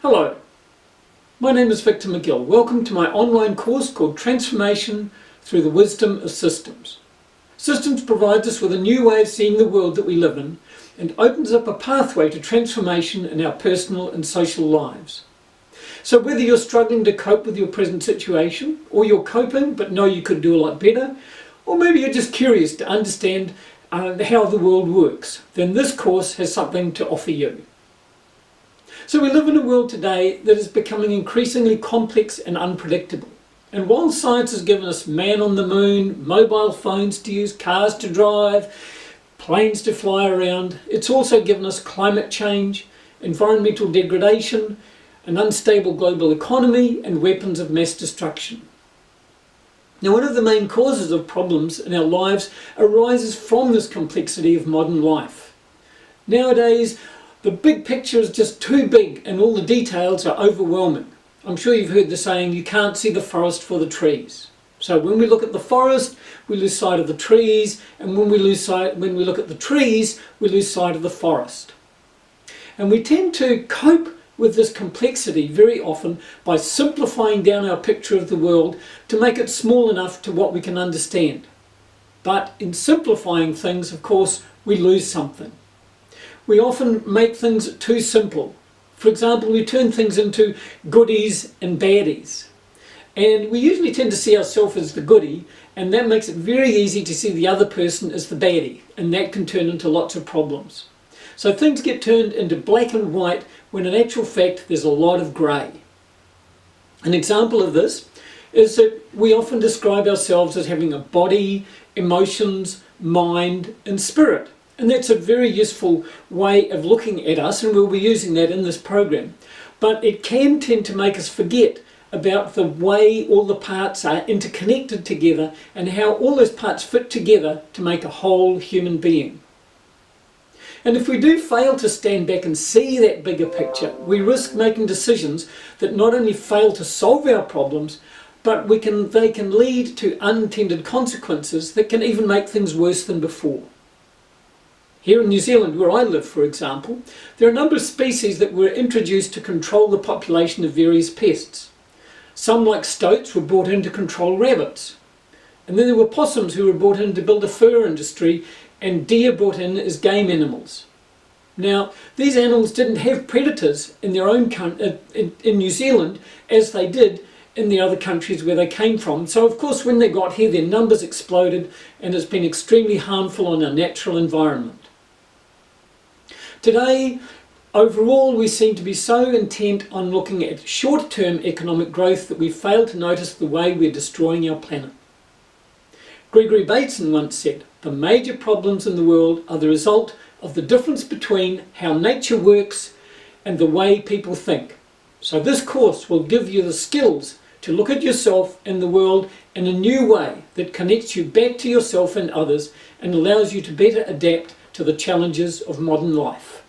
Hello, my name is Victor McGill. Welcome to my online course called Transformation Through the Wisdom of Systems. Systems provides us with a new way of seeing the world that we live in and opens up a pathway to transformation in our personal and social lives. So whether you're struggling to cope with your present situation, or you're coping but know you could do a lot better, or maybe you're just curious to understand how the world works, then this course has something to offer you. So we live in a world today that is becoming increasingly complex and unpredictable. And while science has given us man on the moon, mobile phones to use, cars to drive, planes to fly around, it's also given us climate change, environmental degradation, an unstable global economy, and weapons of mass destruction. Now, one of the main causes of problems in our lives arises from this complexity of modern life. Nowadays, the big picture is just too big and all the details are overwhelming. I'm sure you've heard the saying, you can't see the forest for the trees. So when we look at the forest, we lose sight of the trees, and when we look at the trees, we lose sight of the forest. And we tend to cope with this complexity very often by simplifying down our picture of the world to make it small enough to what we can understand. But in simplifying things, of course, we lose something. We often make things too simple. For example, we turn things into goodies and baddies. And we usually tend to see ourselves as the goodie, and that makes it very easy to see the other person as the baddie, and that can turn into lots of problems. So things get turned into black and white when in actual fact there's a lot of grey. An example of this is that we often describe ourselves as having a body, emotions, mind and spirit. And that's a very useful way of looking at us, and we'll be using that in this program. But it can tend to make us forget about the way all the parts are interconnected together and how all those parts fit together to make a whole human being. And if we do fail to stand back and see that bigger picture, we risk making decisions that not only fail to solve our problems, but they can lead to unintended consequences that can even make things worse than before. Here in New Zealand, where I live, for example, there are a number of species that were introduced to control the population of various pests. Some, like stoats, were brought in to control rabbits. And then there were possums who were brought in to build a fur industry, and deer brought in as game animals. Now, these animals didn't have predators in their own in New Zealand as they did in the other countries where they came from. So of course when they got here their numbers exploded, and it's been extremely harmful on our natural environment. Today, overall, we seem to be so intent on looking at short-term economic growth that we fail to notice the way we're destroying our planet. Gregory Bateson once said, "The major problems in the world are the result of the difference between how nature works and the way people think." So this course will give you the skills to look at yourself and the world in a new way that connects you back to yourself and others and allows you to better adapt to the challenges of modern life.